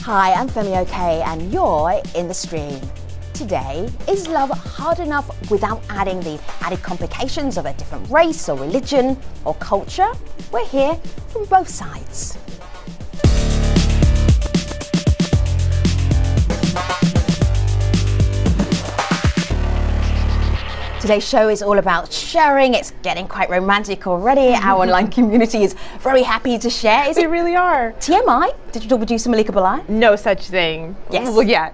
Hi, I'm Femi OK and you're in the stream. Today, is love hard enough without adding the added complications of a different race or religion or culture? We're here from both sides. Today's show is all about sharing. It's getting quite romantic already. Our online community is very happy to share. We really are. TMI, digital producer Malika Balai? No such thing. Yes. Well, yeah.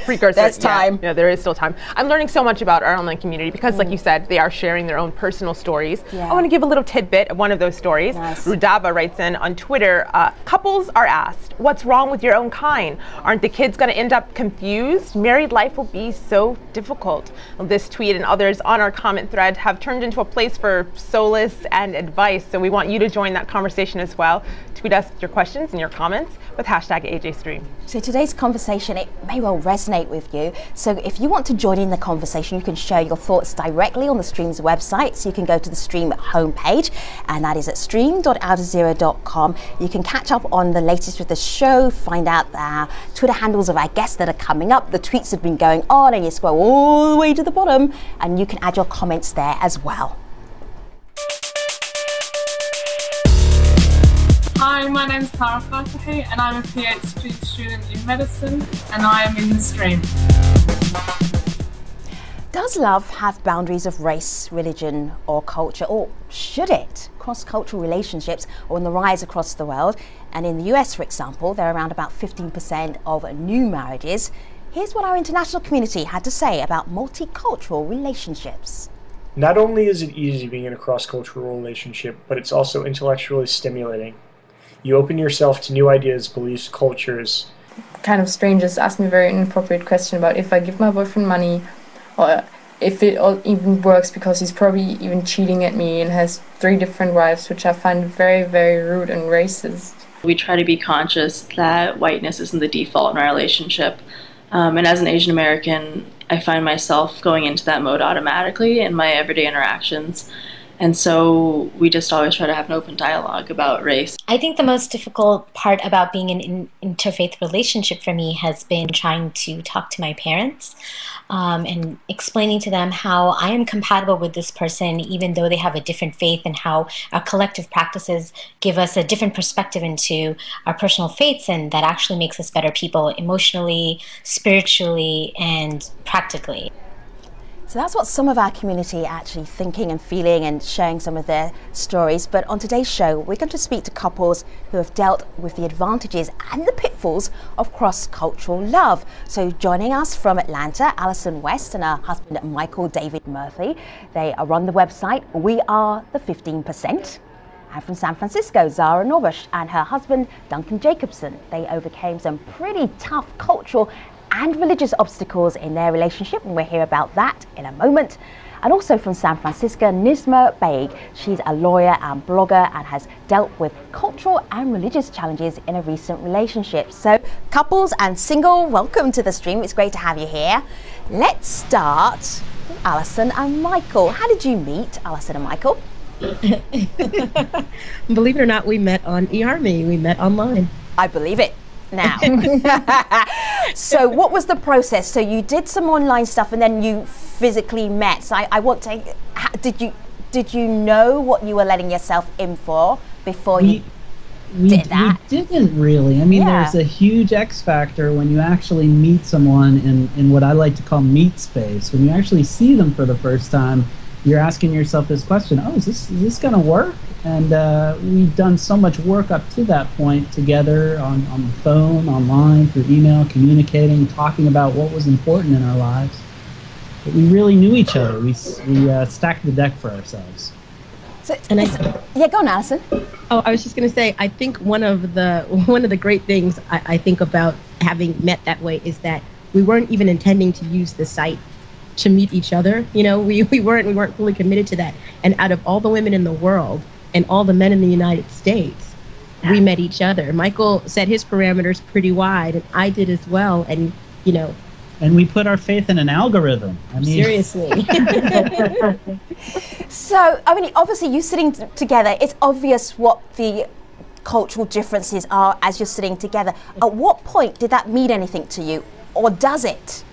Precursor. There's time. Yeah, there is still time. I'm learning so much about our online community because, like you said, they are sharing their own personal stories. Yeah. I want to give a little tidbit of one of those stories. Nice. Rudaba writes in on Twitter, couples are asked, what's wrong with your own kind? Aren't the kids going to end up confused? Married life will be so difficult. This tweet and others on our comment thread have turned into a place for solace and advice. So we want you to join that conversation as well. Tweet us your questions and your comments with hashtag AJStream. So today's conversation, it may well resonate with you. So if you want to join in the conversation, you can share your thoughts directly on the stream's website. So you can go to the stream homepage, and that is at stream.aljazeera.com. You can catch up on the latest with the show, find out the Twitter handles of our guests that are coming up. The tweets have been going on, and you scroll all the way to the bottom, and you can add your comments there as well. Hi, my name's Tara Fatahi and I'm a PhD student in medicine and I am in the stream. Does love have boundaries of race, religion or culture, or should it? Cross-cultural relationships are on the rise across the world, and in the US, for example, there are around about 15% of new marriages. Here's what our international community had to say about multicultural relationships. Not only is it easy being in a cross-cultural relationship, but it's also intellectually stimulating. You open yourself to new ideas, beliefs, cultures. Kind of strangers ask me a very inappropriate question about if I give my boyfriend money or if it all even works, because he's probably even cheating at me and has 3 different wives, which I find very, very rude and racist. We try to be conscious that whiteness isn't the default in our relationship. And as an Asian American, I find myself going into that mode automatically in my everyday interactions. And so we just always try to have an open dialogue about race. I think the most difficult part about being in an interfaith relationship for me has been trying to talk to my parents and explaining to them how I am compatible with this person even though they have a different faith, and how our collective practices give us a different perspective into our personal faiths, and that actually makes us better people emotionally, spiritually, and practically. So that's what some of our community are actually thinking and feeling and sharing some of their stories. But on today's show, we're going to speak to couples who have dealt with the advantages and the pitfalls of cross-cultural love. So joining us from Atlanta, Alison West and her husband Michael David Murphy. They are on the website We Are the 15%. And from San Francisco, Zara Norbush and her husband Duncan Jacobson. They overcame some pretty tough cultural and religious obstacles in their relationship, and we'll hear about that in a moment. And also from San Francisco, Nizma Baig. She's a lawyer and blogger and has dealt with cultural and religious challenges in a recent relationship. So couples and single, welcome to the stream. It's great to have you here. Let's start with Alison and Michael. How did you meet, Alison and Michael? Believe it or not, we met on eArmy. We met online. I believe it. Now, so what was the process? So you did some online stuff and then you physically met. So I want to, did you know what you were letting yourself in for before you did that? We didn't really. I mean, there's a huge X factor when you actually meet someone in what I like to call meet space. When you actually see them for the first time, you're asking yourself this question, oh, is this going to work? And we've done so much work up to that point together on the phone, online, through email, communicating, talking about what was important in our lives. But we really knew each other. We stacked the deck for ourselves. So, yeah, go on, Alison. Oh, I was just going to say, I think one of the great things I think about having met that way is that we weren't even intending to use the site to meet each other. You know, we weren't fully committed to that. And out of all the women in the world and all the men in the United States, we met each other. Michael set his parameters pretty wide, and I did as well. And, you know. And we put our faith in an algorithm. I mean, seriously. So, I mean, obviously you sitting together, it's obvious what the cultural differences are as you're sitting together. At what point did that mean anything to you, or does it?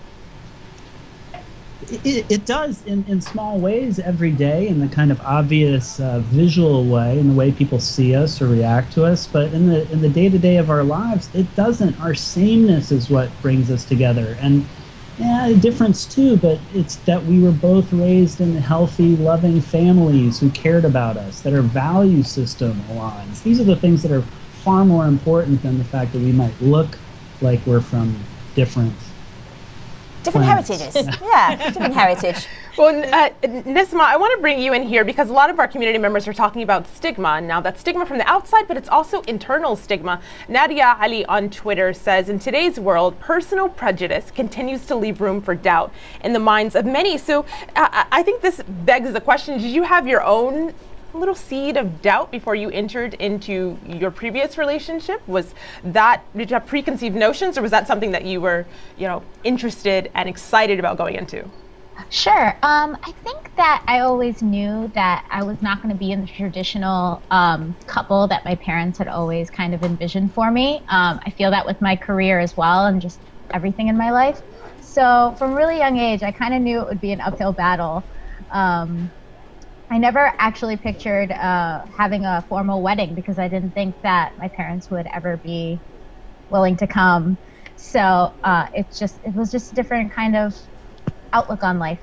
It does in small ways every day, in the kind of obvious visual way, in the way people see us or react to us. But in the day-to-day of our lives, it doesn't. Our sameness is what brings us together. And yeah, a difference too, but it's that we were both raised in healthy, loving families who cared about us, that our value system aligns. These are the things that are far more important than the fact that we might look like we're from different heritages. Yeah, different heritage. Well, Nisma, I want to bring you in here because a lot of our community members are talking about stigma. Now, that's stigma from the outside, but it's also internal stigma. Nadia Ali on Twitter says, in today's world, personal prejudice continues to leave room for doubt in the minds of many. So I think this begs the question, did you have your own little seed of doubt before you entered into your previous relationship? Did you have preconceived notions, or was that something that you were, interested and excited about going into? Sure. I think that I always knew that I was not going to be in the traditional couple that my parents had always kind of envisioned for me. I feel that with my career as well, and just everything in my life. So from a really young age, I kind of knew it would be an uphill battle. I never actually pictured having a formal wedding because I didn't think that my parents would ever be willing to come. So it was just a different kind of outlook on life.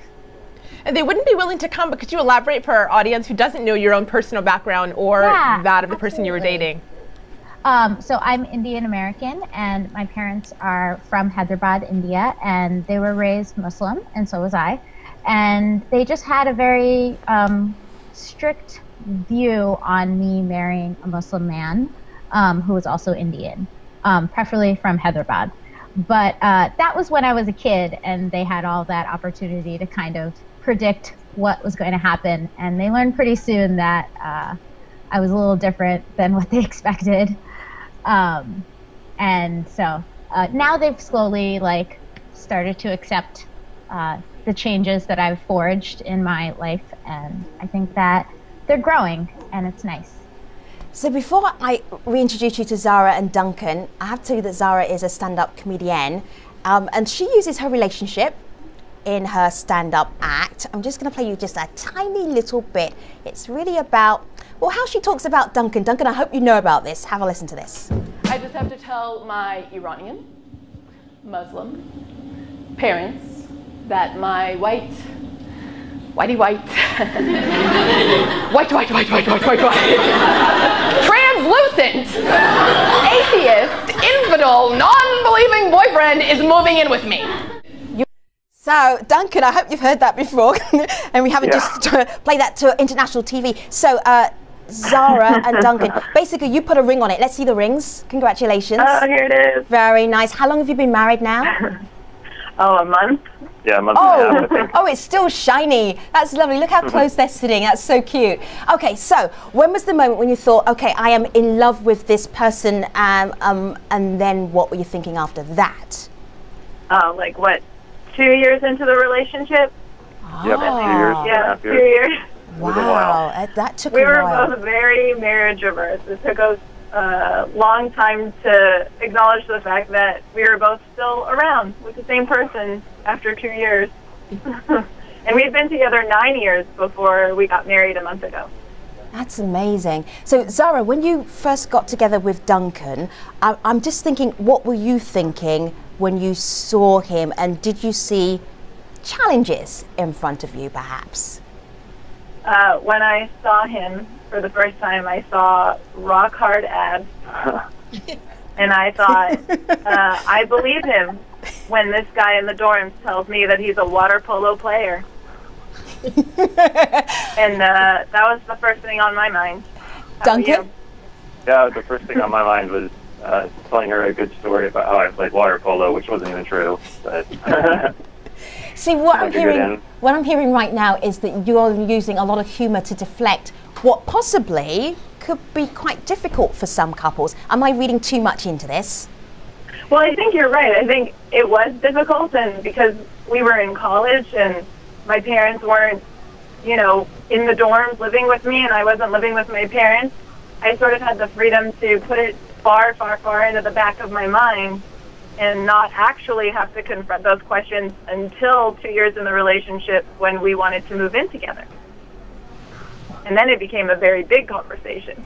And they wouldn't be willing to come, but could you elaborate for our audience who doesn't know your own personal background or that of the person you were dating? So I'm Indian American, and my parents are from Hyderabad, India, and they were raised Muslim, and so was I. And they just had a very strict view on me marrying a Muslim man who was also Indian, preferably from Hyderabad. But that was when I was a kid, and they had all that opportunity to kind of predict what was going to happen. And they learned pretty soon that I was a little different than what they expected. And so now they've slowly started to accept the changes that I've forged in my life, and I think that they're growing, and it's nice. So before I reintroduce you to Zara and Duncan, I have to tell you that Zara is a stand-up comedian, and she uses her relationship in her stand-up act. I'm just going to play you just a tiny little bit. It's really about, well, how she talks about Duncan. Duncan, I hope you know about this. Have a listen to this. I just have to tell my Iranian, Muslim parents that my white, translucent, atheist, infidel, non-believing boyfriend is moving in with me. So, Duncan, I hope you've heard that before, and we haven't just played that to international TV. So, Zara and Duncan, basically you put a ring on it. Let's see the rings. Congratulations. Oh, here it is. Very nice. How long have you been married now? A month. Yeah, a month and a half, I think. Oh, it's still shiny. That's lovely. Look how close they're sitting. That's so cute. Okay, so when was the moment when you thought, okay, I am in love with this person, and then what were you thinking after that? 2 years into the relationship? Oh. Yep, 2 years. Yeah, 2 years. Wow, that took a while. We were both very marriage averse. It took us a long time to acknowledge the fact that we were both still around with the same person after 2 years. And we'd been together 9 years before we got married a month ago. That's amazing. So, Zara, when you first got together with Duncan, I'm just thinking, what were you thinking when you saw him, and did you see challenges in front of you, perhaps? When I saw him for the first time, I saw rock hard abs. And I thought, I believe him when this guy in the dorms tells me that he's a water polo player. And that was the first thing on my mind. Duncan? Yeah, the first thing on my mind was telling her a good story about how I played water polo, which wasn't even true. But See, what I'm hearing right now is that you're using a lot of humor to deflect what possibly could be quite difficult for some couples. Am I reading too much into this? Well, I think you're right. I think it was difficult, and because we were in college and my parents weren't, in the dorms living with me, and I wasn't living with my parents, I sort of had the freedom to put it far, far, far into the back of my mind and not actually have to confront those questions until 2 years in the relationship when we wanted to move in together. And then it became a very big conversation.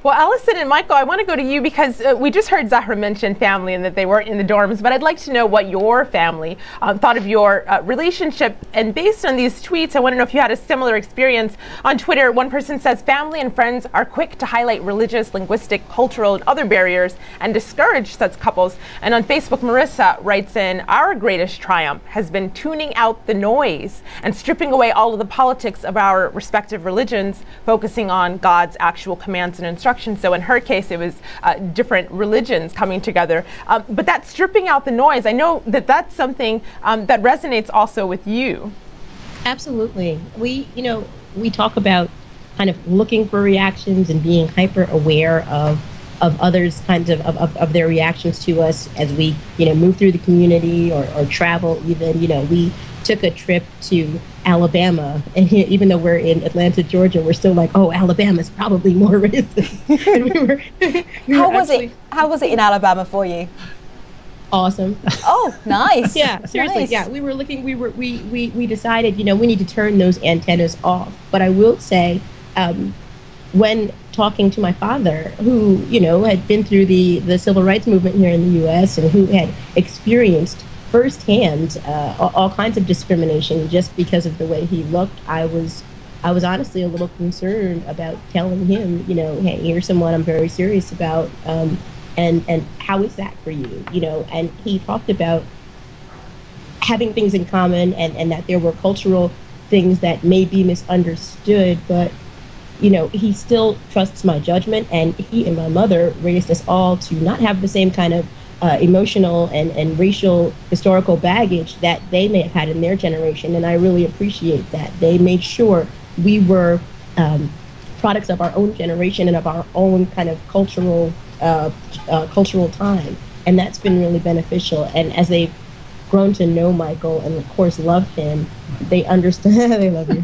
Well, Allison and Michael, I want to go to you because we just heard Zahra mention family and that they weren't in the dorms, but I'd like to know what your family thought of your relationship. And based on these tweets, I want to know if you had a similar experience. On Twitter, one person says family and friends are quick to highlight religious, linguistic, cultural, and other barriers and discourage such couples. And on Facebook, Marissa writes in, our greatest triumph has been tuning out the noise and stripping away all of the politics of our respective religions, focusing on God's actual commands and instructions. So in her case, it was different religions coming together. But that stripping out the noise, I know that that's something that resonates also with you. Absolutely. We talk about kind of looking for reactions and being hyper aware of others' kinds of their reactions to us as we, move through the community or travel even. We took a trip to Alabama, and even though we're in Atlanta, Georgia, we're still like, oh, Alabama's probably more racist. How was it in Alabama for you? Awesome. Oh, nice. Yeah, seriously. Nice. Yeah, we decided, we need to turn those antennas off. But I will say, when talking to my father, who, had been through the civil rights movement here in the U.S. and who had experienced firsthand all kinds of discrimination just because of the way he looked, I was honestly a little concerned about telling him, hey, here's someone I'm very serious about, and how is that for you, And he talked about having things in common and that there were cultural things that may be misunderstood, but he still trusts my judgment, and he and my mother raised us all to not have the same kind of emotional and racial historical baggage that they may have had in their generation, and I really appreciate that. They made sure we were products of our own generation and of our own kind of cultural time, and that's been really beneficial. And as they've grown to know Michael and of course love him, they understand. They love you.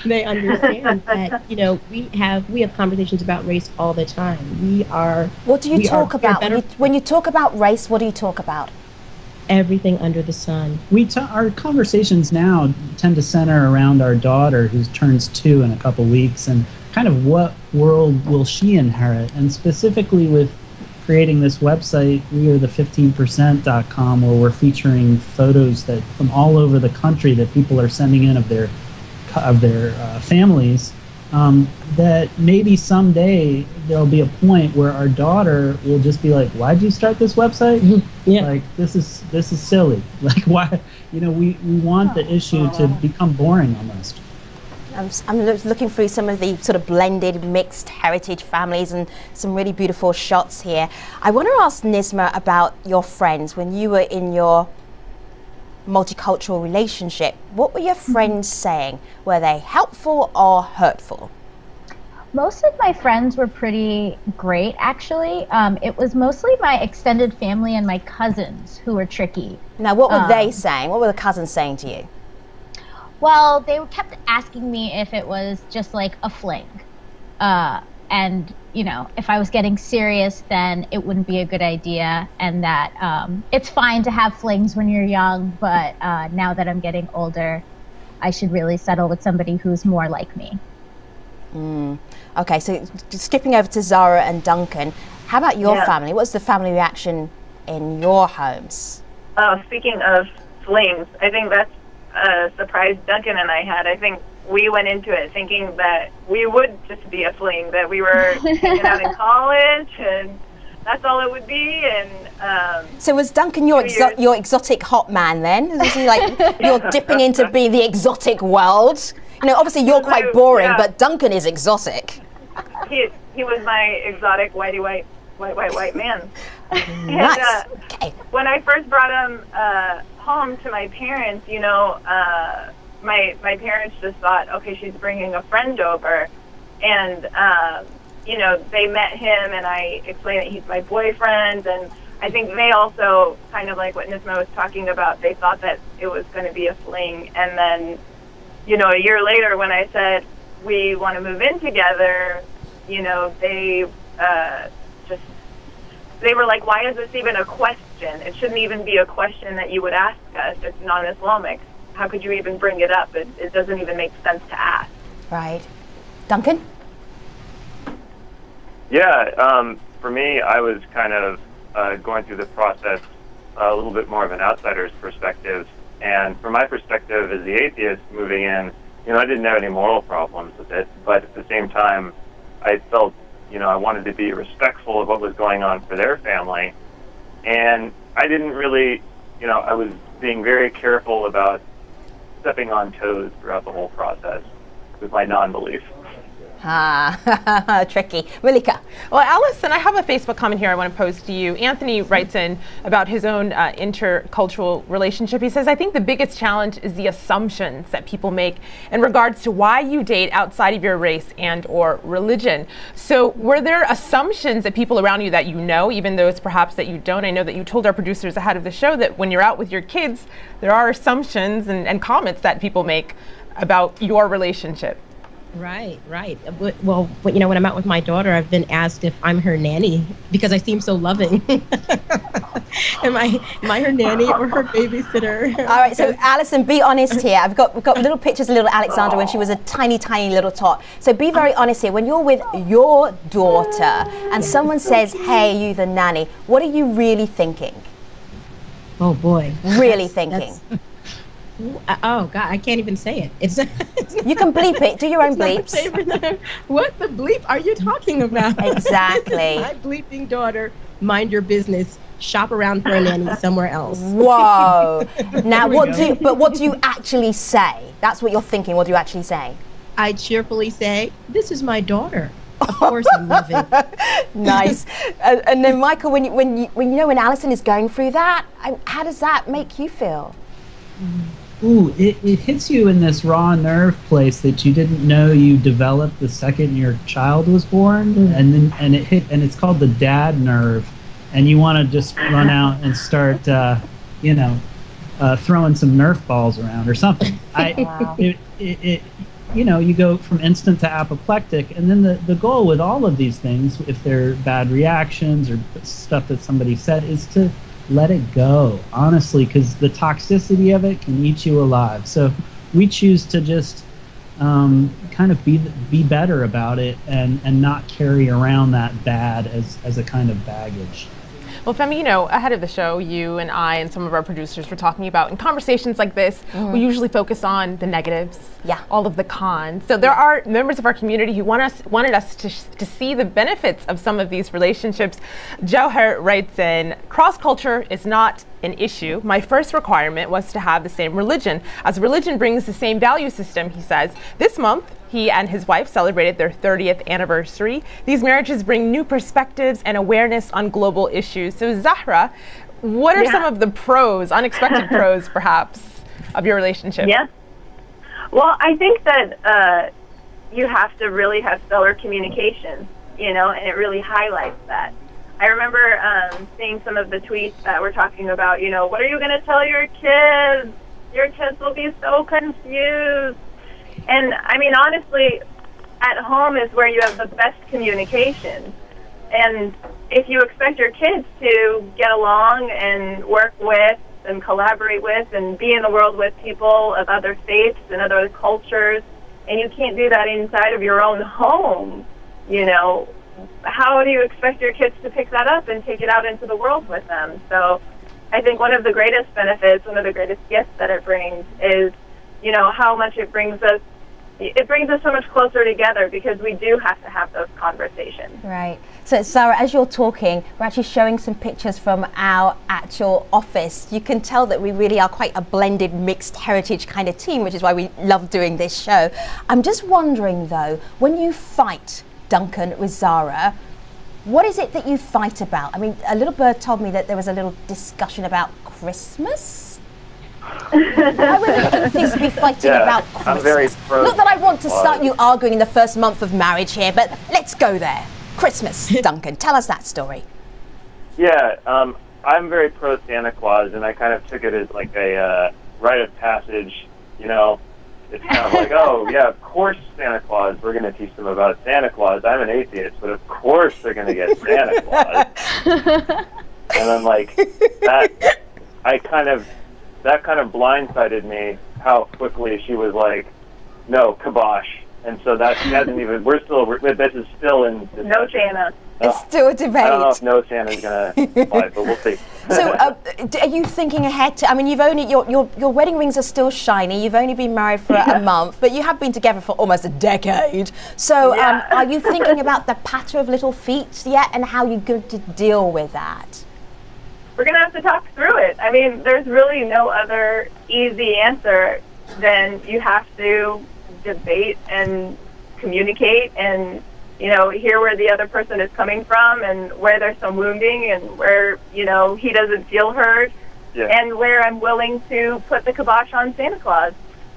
They understand that we have conversations about race all the time. What do you talk about when you talk about race? What do you talk about? Everything under the sun. Our conversations now tend to center around our daughter, who turns 2 in a couple weeks, and kind of what world will she inherit, and specifically with creating this website, weareth15%.com, where we're featuring photos that from all over the country that people are sending in of their families. That maybe someday there'll be a point where our daughter will just be like, "Why'd you start this website? Yeah. Like this is silly. Like why? We want the issue to become boring almost." I'm looking through some of the sort of blended, mixed heritage families and some really beautiful shots here. I want to ask Nisma about your friends. When you were in your multicultural relationship, what were your friends saying? Were they helpful or hurtful? Most of my friends were pretty great, actually. It was mostly my extended family and my cousins who were tricky. Now, what were they saying? What were the cousins saying to you? Well, they kept asking me if it was just like a fling. And, if I was getting serious, then it wouldn't be a good idea. And that it's fine to have flings when you're young, but now that I'm getting older, I should really settle with somebody who's more like me. Okay, so skipping over to Zahra and Duncan, how about your family? What's the family reaction in your homes? Speaking of flings, I think that's a surprise Duncan and I had. I think we went into it thinking that we would just be a fling, that we were hanging out in college and that's all it would be. And so was Duncan your exotic hot man then? Was he like you're dipping into be the exotic world? Obviously you're quite boring, but Duncan is exotic. He was my exotic white man. Nice. And when I first brought him home to my parents, my parents just thought, okay, she's bringing a friend over, and they met him, and I explained that he's my boyfriend, and I think they also, kind of like what Nisma was talking about, they thought that it was going to be a fling, and then, a year later when I said we want to move in together, you know, they were like, why is this even a question? It shouldn't even be a question that you would ask us. It's non-Islamic. How could you even bring it up? It doesn't even make sense to ask. Right. Duncan? Yeah, for me, I was kind of going through the process a little bit more of an outsider's perspective. And from my perspective as the atheist moving in, you know, I didn't have any moral problems with it, but at the same time, I felt, you know, I wanted to be respectful of what was going on for their family. And I didn't really, you know, I was being very careful about stepping on toes throughout the whole process with my non-belief. Tricky. Malika? Well, Allison, I have a Facebook comment here I want to pose to you. Anthony writes in about his own intercultural relationship. He says, I think the biggest challenge is the assumptions that people make in regards to why you date outside of your race and or religion. So were there assumptions that people around you that you know, even though it's perhaps that you don't? I know that you told our producers ahead of the show that when you're out with your kids, there are assumptions and comments that people make about your relationship. Right. Well, you know, when I'm out with my daughter, I've been asked if I'm her nanny because I seem so loving. Am I her nanny or her babysitter? All right, so Alison, be honest here. We've got little pictures of little Alexandra when she was a tiny, tiny little tot. So be very honest here. When you're with your daughter and someone says, hey, you the nanny, what are you really thinking? Oh, boy. Really thinking? Oh God, I can't even say it. It's you can bleep it. Do your own bleeps. What the bleep are you talking about? Exactly. My bleeping daughter. Mind your business. Shop around for a nanny somewhere else. Whoa. Now, what do you actually say? That's what you're thinking. What do you actually say? I cheerfully say, "This is my daughter." Of course, I love it. Nice. And then, Michael, when you know when Alison is going through that, how does that make you feel? Ooh, it hits you in this raw nerve place that you didn't know you developed the second your child was born, and it's called the dad nerve, and you want to just run out and start, throwing some Nerf balls around or something. Wow. You know, you go from instant to apoplectic, and then the goal with all of these things, if they're bad reactions or stuff that somebody said, is to let it go, honestly, because the toxicity of it can eat you alive. So we choose to just kind of be better about it and not carry around that bad as a kind of baggage. Well, Femi, you know, ahead of the show, you and I and some of our producers were talking about, in conversations like this, we usually focus on the negatives, all of the cons. So there are members of our community who wanted us to see the benefits of some of these relationships. Jauher writes in, cross-culture is not an issue. My first requirement was to have the same religion, as religion brings the same value system, he says. This month, he and his wife celebrated their 30th anniversary. These marriages bring new perspectives and awareness on global issues. So Zahra, what are some of the pros, unexpected pros perhaps, of your relationship? Yeah. Well, I think that you have to really have stellar communication, you know, and it really highlights that. I remember seeing some of the tweets that were talking about, you know, what are you going to tell your kids? Your kids will be so confused. And, I mean, honestly, at home is where you have the best communication. And if you expect your kids to get along and work with and collaborate with and be in the world with people of other faiths and other cultures, and you can't do that inside of your own home, you know, how do you expect your kids to pick that up and take it out into the world with them? So I think one of the greatest benefits, one of the greatest gifts that it brings is, you know, how much it brings us so much closer together, because we do have to have those conversations. Right. So Sarah, as you're talking, we're actually showing some pictures from our actual office. You can tell that we really are quite a blended, mixed heritage kind of team, which is why we love doing this show. I'm just wondering though, when you fight, Duncan, with Zara, what is it that you fight about? I mean, a little bird told me that there was a little discussion about Christmas. Why would an atheist be fighting about Christmas? I'm very pro. Not that I want to start you arguing in the first month of marriage here, but let's go there. Christmas, Duncan, tell us that story. Yeah, I'm very pro Santa Claus, and I kind of took it as like a rite of passage. You know, It's kind of like, oh, yeah, of course Santa Claus, we're going to teach them about Santa Claus. I'm an atheist, but of course they're going to get Santa Claus. And then, like, that kind of blindsided me, how quickly she was like, no, kibosh. And so that hasn't even, this is still in discussion. No Santa. It's still a debate. I don't know if no Santa's going to apply, but we'll see. So, are you thinking ahead to? I mean, you've only your wedding rings are still shiny. You've only been married for a month, but you have been together for almost a decade. So, are you thinking about the patter of little feet yet, and how you're going to deal with that? We're going to have to talk through it. I mean, there's really no other easy answer than you have to debate and communicate and, you know, hear where the other person is coming from and where there's some wounding and where, you know, he doesn't feel heard, and where I'm willing to put the kibosh on Santa Claus.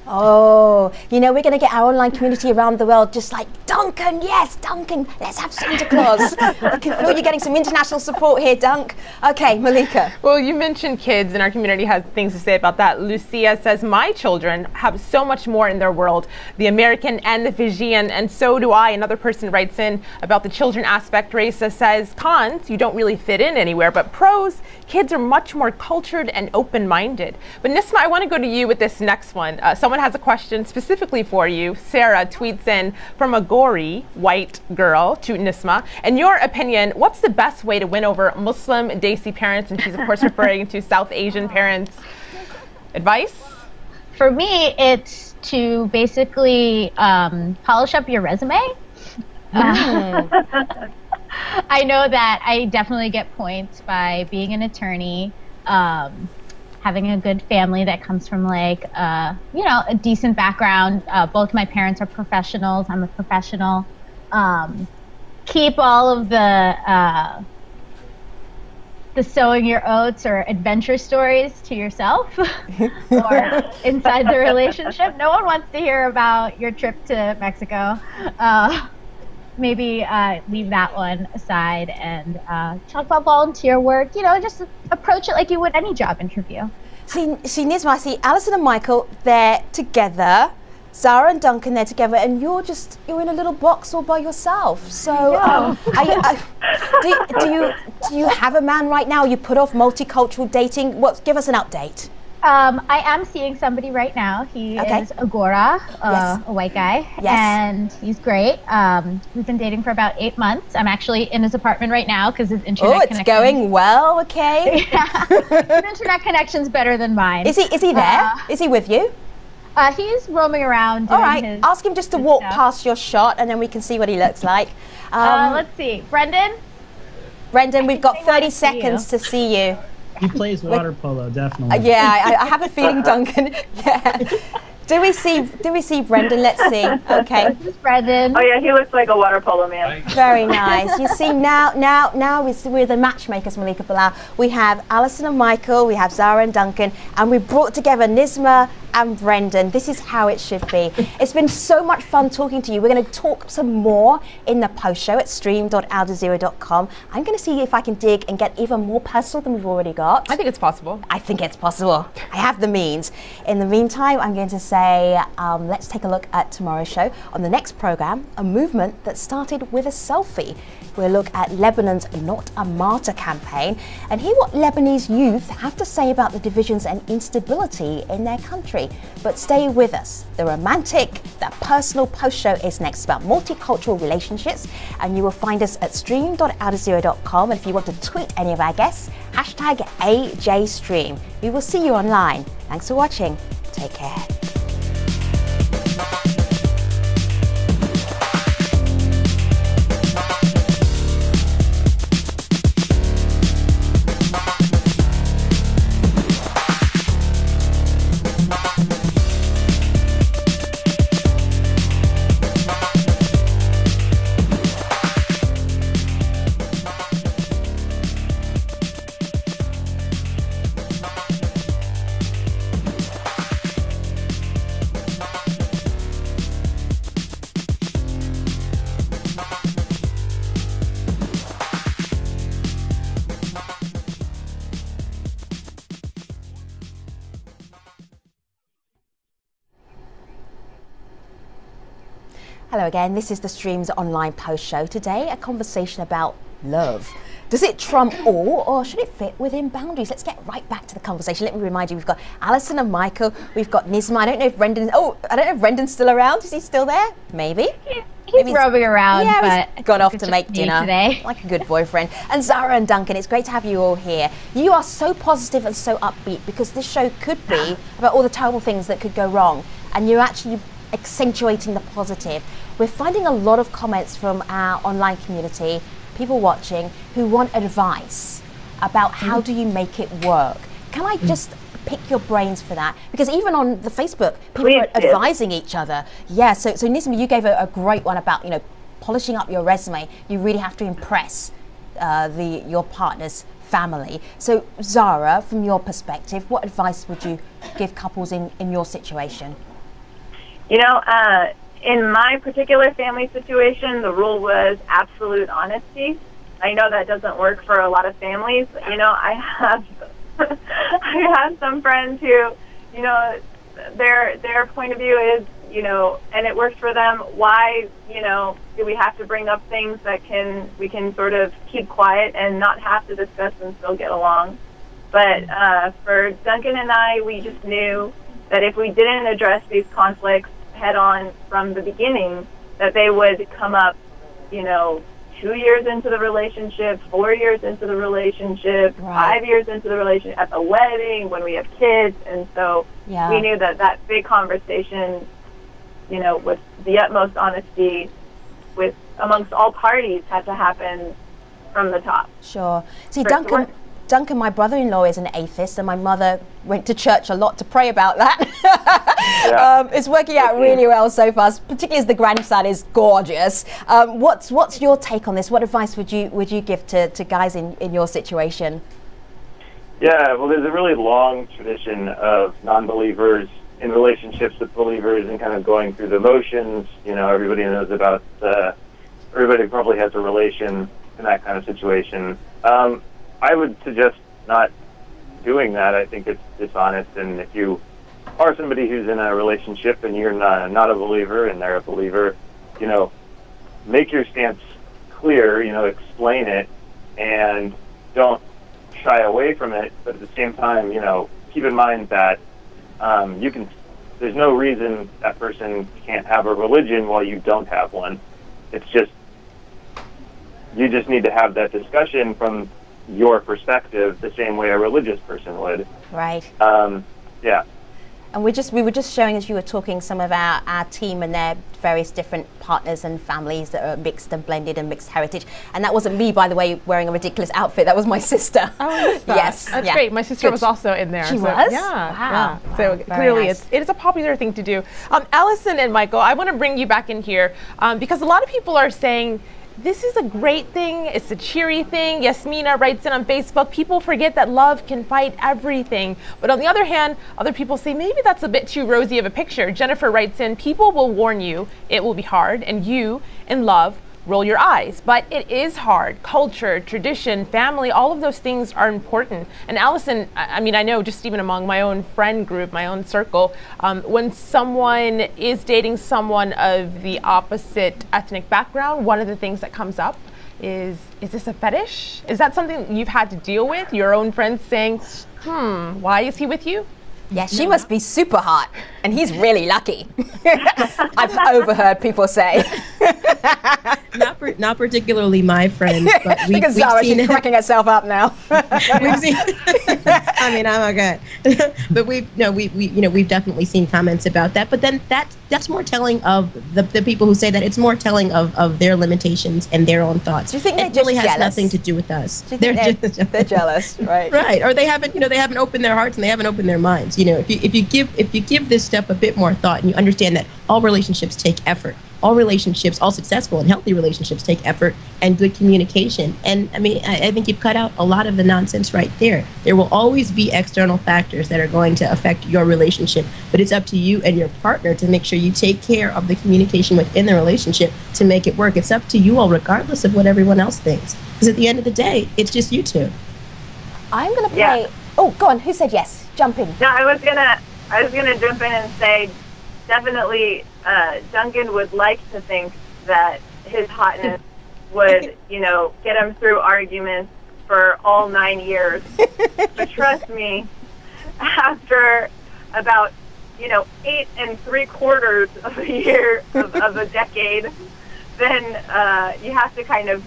Oh, you know, we're going to get our online community around the world just like, Duncan, yes, Duncan, let's have Santa Claus. I can feel you're getting some international support here, Dunk. Okay, Malika. Well, you mentioned kids, and our community has things to say about that. Lucia says, my children have so much more in their world, the American and the Fijian, and so do I. Another person writes in about the children aspect. Raisa says, cons, you don't really fit in anywhere, but pros, kids are much more cultured and open-minded. But Nisma, I want to go to you with this next one. Someone has a question specifically for you. Sarah tweets in, from a gory white girl to Nisma, in your opinion, what's the best way to win over Muslim Desi parents? And she's of course referring to South Asian parents. Advice? For me, it's to basically polish up your resume. I know that I definitely get points by being an attorney, having a good family that comes from like, you know, a decent background. Both my parents are professionals. I'm a professional. Keep all of the sowing your oats or adventure stories to yourself or inside the relationship. No one wants to hear about your trip to Mexico. Maybe leave that one aside and talk about volunteer work. You know, just approach it like you would any job interview. See, Nisma, I see Alison and Michael, they're together. Zara and Duncan, they're together, and you're in a little box all by yourself. So, do you have a man right now? You put off multicultural dating. Give us an update. I am seeing somebody right now. He is Agora, a white guy, and he's great. We've been dating for about 8 months. I'm actually in his apartment right now because his internet connection. Going well, okay. Yeah. His internet connection's better than mine. Is he there? Is he with you? He's roaming around doing All right, ask him just to walk past your shot and then we can see what he looks like. Let's see. Brendan, we've got 30 seconds to see you. He plays water polo, definitely. Yeah, I have a feeling, Duncan. Yeah. Do we see Brendan? Let's see. Okay. This is Brendan. Oh yeah, he looks like a water polo man. Very nice. You see now we're the matchmakers, Malika Bilal. We have Alison and Michael, we have Zara and Duncan, and we brought together Nisma and Brendan. This is how it should be. It's been so much fun talking to you. We're going to talk some more in the post show at stream.aljazeera.com. I'm going to see if I can dig and get even more personal than we've already got. I think it's possible. I think it's possible. I have the means. In the meantime, I'm going to say, let's take a look at tomorrow's show. On the next program, a movement that started with a selfie. We'll look at Lebanon's Not a Martyr campaign and hear what Lebanese youth have to say about the divisions and instability in their country. But stay with us. The romantic, the personal post show is next about multicultural relationships, and you will find us at stream.aljazeera.com. And if you want to tweet any of our guests, #AJStream. We will see you online. Thanks for watching. Take care. Hello again, this is the Streams online post show. Today, a conversation about love. Does it trump all, or should it fit within boundaries? Let's get right back to the conversation. Let me remind you, we've got Alison and Michael, we've got Nizma. I don't know if Brendan's still around. Is he still there? Maybe. He's roaming around, yeah, but he's gone off to make dinner today. like a good boyfriend. And Zara and Duncan, it's great to have you all here. You are so positive and so upbeat because this show could be about all the terrible things that could go wrong, and you're actually accentuating the positive. We're finding a lot of comments from our online community, people watching, who want advice about how do you make it work. Can I just pick your brains for that? Because even on the Facebook, people are advising each other. Yeah, so Nizma, you gave a great one about, polishing up your resume. You really have to impress your partner's family. So Zara, from your perspective, what advice would you give couples in your situation? In my particular family situation, the rule was absolute honesty. I know that doesn't work for a lot of families. I have I have some friends who, their point of view is, and it works for them. Why, do we have to bring up things that we can sort of keep quiet and not have to discuss and still get along? But for Duncan and I, we just knew that if we didn't address these conflicts head on from the beginning, that they would come up, 2 years into the relationship, 4 years into the relationship, 5 years into the relationship, at the wedding, when we have kids. And so we knew that big conversation, with the utmost honesty amongst all parties had to happen from the top. Sure. See, Duncan, my brother-in-law is an atheist, and my mother went to church a lot to pray about that. It's working out really well so far, particularly as the grandson is gorgeous. What's your take on this? What advice would you give to guys in your situation? Yeah, well, there's a really long tradition of non-believers in relationships with believers and kind of going through the motions. Everybody knows about everybody probably has a relation in that kind of situation. I would suggest not doing that. I think it's dishonest, and if you are somebody who's in a relationship and you're not a believer and they're a believer, make your stance clear, explain it, and don't shy away from it, but at the same time, keep in mind that there's no reason that person can't have a religion while you don't have one. It's just, you just need to have that discussion from your perspective the same way a religious person would. Right. Yeah. And we were just showing, as you were talking, some of our team and their various different partners and families that are mixed and blended and mixed heritage. And that wasn't me, by the way, wearing a ridiculous outfit. That was my sister. Oh, I missed that. Yes. That's great. My sister was also in there. She was? Yeah. Wow. So clearly nice. it is a popular thing to do. Alison and Michael, I want to bring you back in here because a lot of people are saying, this is a great thing. It's a cheery thing. Yasmina writes in on Facebook, people forget that love can fight everything. But on the other hand, other people say maybe that's a bit too rosy of a picture. Jennifer writes in, people will warn you it will be hard, and you, in love, roll your eyes. But it is hard. Culture, tradition, family, all of those things are important. And Alison, I know just even among my own friend group, my own circle, when someone is dating someone of the opposite ethnic background, one of the things that comes up is this a fetish? Is that something you've had to deal with? Your own friends saying, why is he with you? Yeah, she must be super hot, and he's really lucky. I've overheard people say. Not particularly my friends, but we've Zara, seen she's cracking herself up now. We've seen. I'm okay. But we've definitely seen comments about that. But then that's more telling of the people who say that. It's more telling of their limitations and their own thoughts. Do you think it really has nothing to do with us? They're jealous, right? Right, or they haven't opened their hearts and they haven't opened their minds. If you give this stuff a bit more thought and you understand that all relationships take effort, all successful and healthy relationships take effort and good communication. And I think you've cut out a lot of the nonsense right there. There will always be external factors that are going to affect your relationship, but it's up to you and your partner to make sure you take care of the communication within the relationship to make it work. It's up to you all, regardless of what everyone else thinks. Because at the end of the day, it's just you two. I'm going to play... Yeah. Oh, go on. Who said yes? Jump in. No, I was gonna jump in and say, definitely Duncan would like to think that his hotness would, you know, get him through arguments for all 9 years. But trust me, after about, you know, 8 3/4 of a year of a decade, then you have to kind of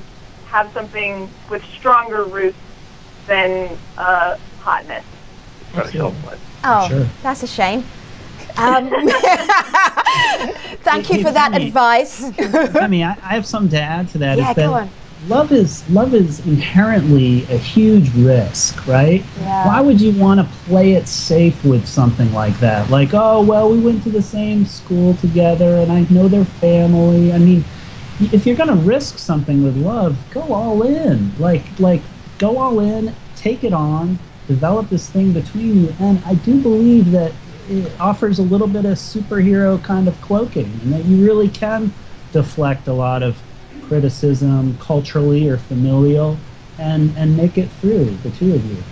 have something with stronger roots than hotness. Oh, Sure. that's a shame. Thank you for that advice. I have something to add to that. Yeah, is that go on. Love is inherently a huge risk, right? Yeah. Why would you want to play it safe with something like that? Like, oh, well, we went to the same school together and I know their family. I mean, if you're going to risk something with love, go all in. Like go all in, take it on, develop this thing between you. And I do believe that it offers a little bit of superhero kind of cloaking, and that you really can deflect a lot of criticism culturally or familial and make it through, the two of you.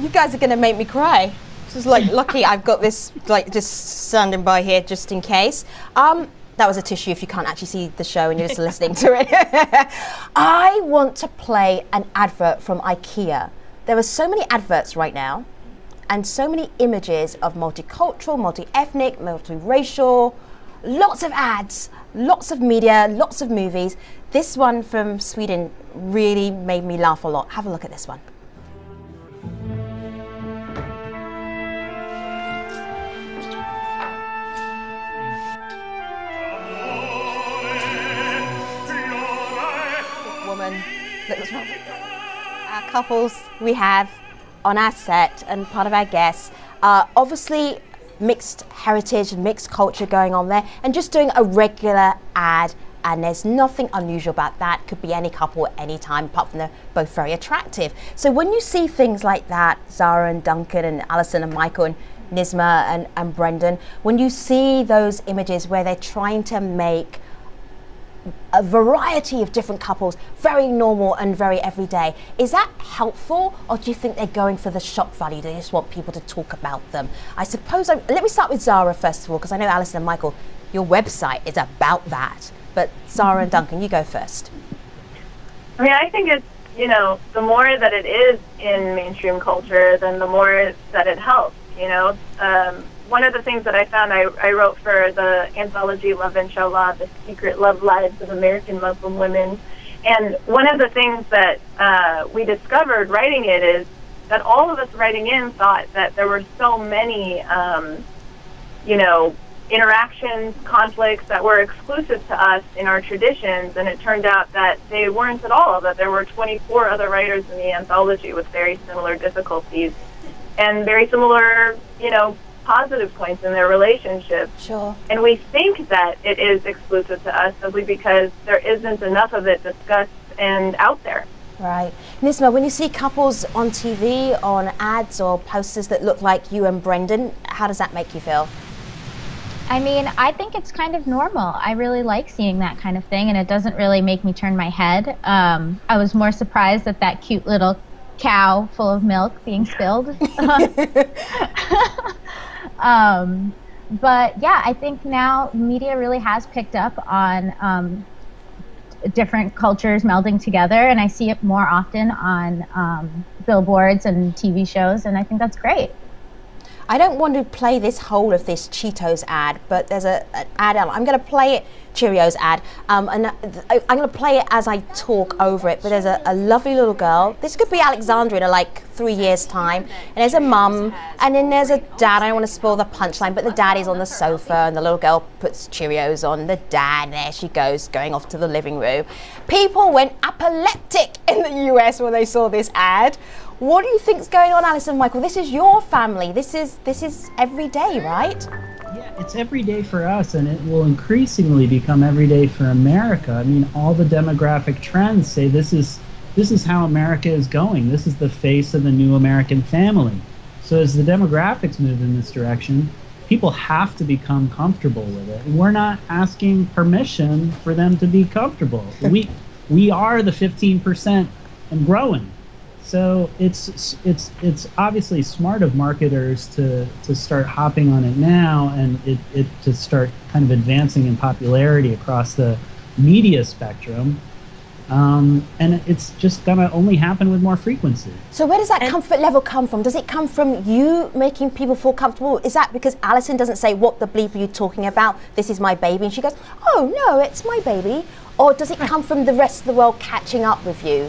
You guys are going to make me cry. This is like lucky I've got this like just standing by here just in case. That was a tissue if you can't actually see the show and you're just listening to it. I want to play an advert from IKEA. There are so many adverts right now and so many images of multicultural, multi-ethnic, multiracial, lots of ads, lots of media, lots of movies. This one from Sweden really made me laugh a lot. Have a look at this one. Woman that was our couples we have on our set and part of our guests are obviously mixed heritage and mixed culture going on there, and just doing a regular ad, and there's nothing unusual about that. Could be any couple at any time, apart from they're both very attractive. So when you see things like that, Zara and Duncan and Alison and Michael and Nisma and Brendan, when you see those images where they're trying to make a variety of different couples, very normal and very everyday, is that helpful, or do you think they're going for the shock value? They just want people to talk about them? I suppose, let me start with Zara first of all, because I know Alison and Michael, your website is about that, but Zara and Duncan, you go first. I mean, I think it's, you know, the more that it is in mainstream culture, then the more that it helps, you know. One of the things that I found, I wrote for the anthology Love Inshallah, The Secret Love Lives of American Muslim Women. And one of the things that we discovered writing it is that all of us writing in thought that there were so many, you know, interactions, conflicts that were exclusive to us in our traditions. And it turned out that they weren't at all, that there were 24 other writers in the anthology with very similar difficulties and very similar, you know, positive points in their relationship. Sure. And we think that it is exclusive to us simply because there isn't enough of it discussed and out there. Right. Nisma, when you see couples on TV, on ads or posters that look like you and Brendan, how does that make you feel? I mean, I think it's kind of normal. I really like seeing that kind of thing, and it doesn't really make me turn my head. I was more surprised at that cute little cow full of milk being spilled. But yeah, I think now media really has picked up on different cultures melding together, and I see it more often on billboards and TV shows, and I think that's great. I don't want to play this whole of this Cheetos ad, but there's an ad. I'm going to play it, Cheerios ad, and I'm going to play it as I talk over it. But there's a lovely little girl. This could be Alexandra in like 3 years' time. And there's a mum, and then there's a dad. I don't want to spoil the punchline, but the daddy's on the sofa, and the little girl puts Cheerios on the dad. And there she goes, going off to the living room. People went apoplectic in the US when they saw this ad. What do you think's going on, Alison and Michael? This is your family. This is every day, right? Yeah, it's every day for us, and it will increasingly become every day for America. I mean, all the demographic trends say this is how America is going. This is the face of the new American family. So as the demographics move in this direction, people have to become comfortable with it. We're not asking permission for them to be comfortable. We are the 15% and growing. So it's obviously smart of marketers to start hopping on it now, and it to start kind of advancing in popularity across the media spectrum. And it's just gonna only happen with more frequency. So where does that comfort level come from? Does it come from you making people feel comfortable? Is that because Alison doesn't say, what the bleep are you talking about? This is my baby. And she goes, oh no, it's my baby. Or does it come from the rest of the world catching up with you?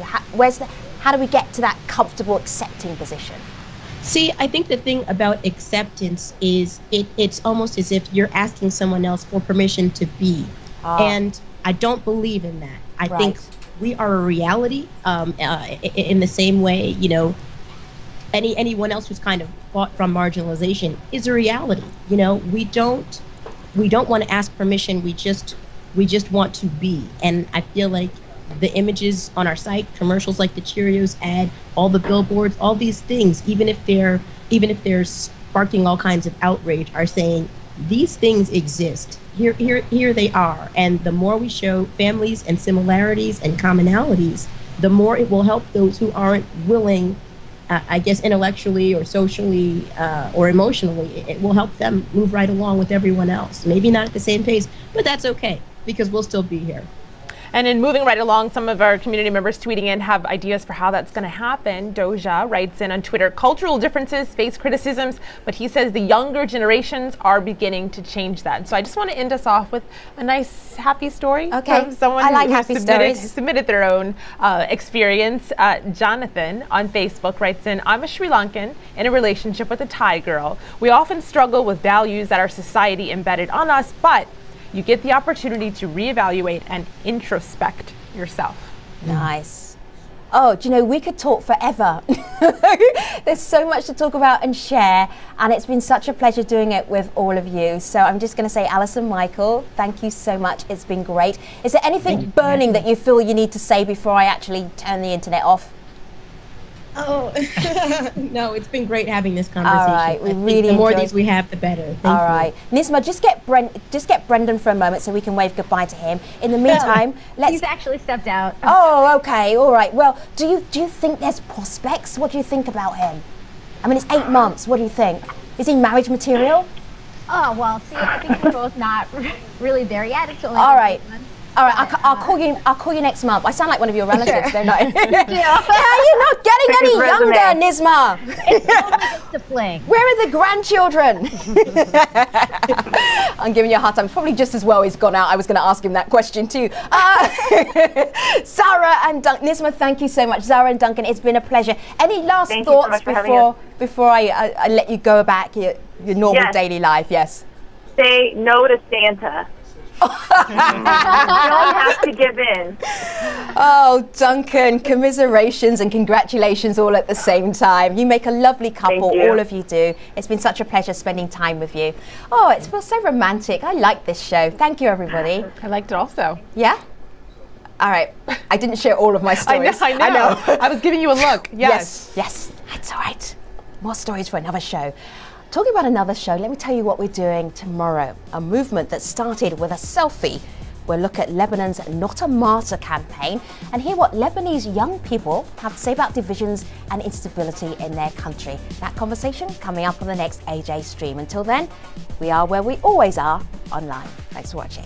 How do we get to that comfortable accepting position? See, I think the thing about acceptance is it's almost as if you're asking someone else for permission to be. And I don't believe in that. I think we are a reality in the same way, you know, anyone else who's kind of fought from marginalization is a reality. You know, we don't want to ask permission. We just want to be. And I feel like the images on our site, commercials like the Cheerios ad, all the billboards, all these things, even if they're sparking all kinds of outrage, are saying these things exist. Here they are. And the more we show families and similarities and commonalities, the more it will help those who aren't willing, I guess, intellectually or socially or emotionally. It will help them move right along with everyone else. Maybe not at the same pace, but that's okay, because we'll still be here. And in moving right along, some of our community members tweeting in have ideas for how that's going to happen. Doja writes in on Twitter, cultural differences face criticisms, but he says the younger generations are beginning to change that. So I just want to end us off with a nice, happy story. Okay, Someone I like who happy stories. submitted their own experience. Jonathan on Facebook writes in, I'm a Sri Lankan in a relationship with a Thai girl. We often struggle with values that our society embedded on us, but you get the opportunity to reevaluate and introspect yourself. Nice. Oh, do you know, we could talk forever. There's so much to talk about and share, and it's been such a pleasure doing it with all of you. So I'm just going to say, Alison, Michael, thank you so much. It's been great. Is there anything burning that you feel you need to say before I actually turn the internet off? Oh, no, it's been great having this conversation. All right, we really the more of these we have, the better. Thank you. All right. Nisma, just get Brendan for a moment so we can wave goodbye to him. In the meantime, He's actually stepped out. Oh, okay, all right. Well, do you think there's prospects? What do you think about him? I mean, it's 8 months. What do you think? Is he marriage material? Oh, well, see, I think we're both not really there yet. It's only all right. 8 months. All right, I'll call you next month. I sound like one of your relatives, don't I? Yeah, you're not getting any younger, Nisma. It's a fling. Where are the grandchildren? I'm giving you a hard time. Probably just as well he's gone out. I was going to ask him that question too. Zara and Duncan. Nisma, thank you so much. Zara and Duncan, it's been a pleasure. Any last thoughts before I let you go back your normal daily life? Yes. Say no to Santa. You don't have to give in. Oh, Duncan, commiserations and congratulations all at the same time. You make a lovely couple, all of you do. It's been such a pleasure spending time with you. Oh, it feels so romantic. I like this show. Thank you, everybody. I liked it also. Yeah? All right. I didn't share all of my stories. I know. I was giving you a look. Yes. Yes. That's all right. More stories for another show. Talking about another show, let me tell you what we're doing tomorrow. A movement that started with a selfie. We'll look at Lebanon's Not a Martyr campaign and hear what Lebanese young people have to say about divisions and instability in their country. That conversation coming up on the next AJ stream. Until then, we are where we always are, online. Thanks for watching.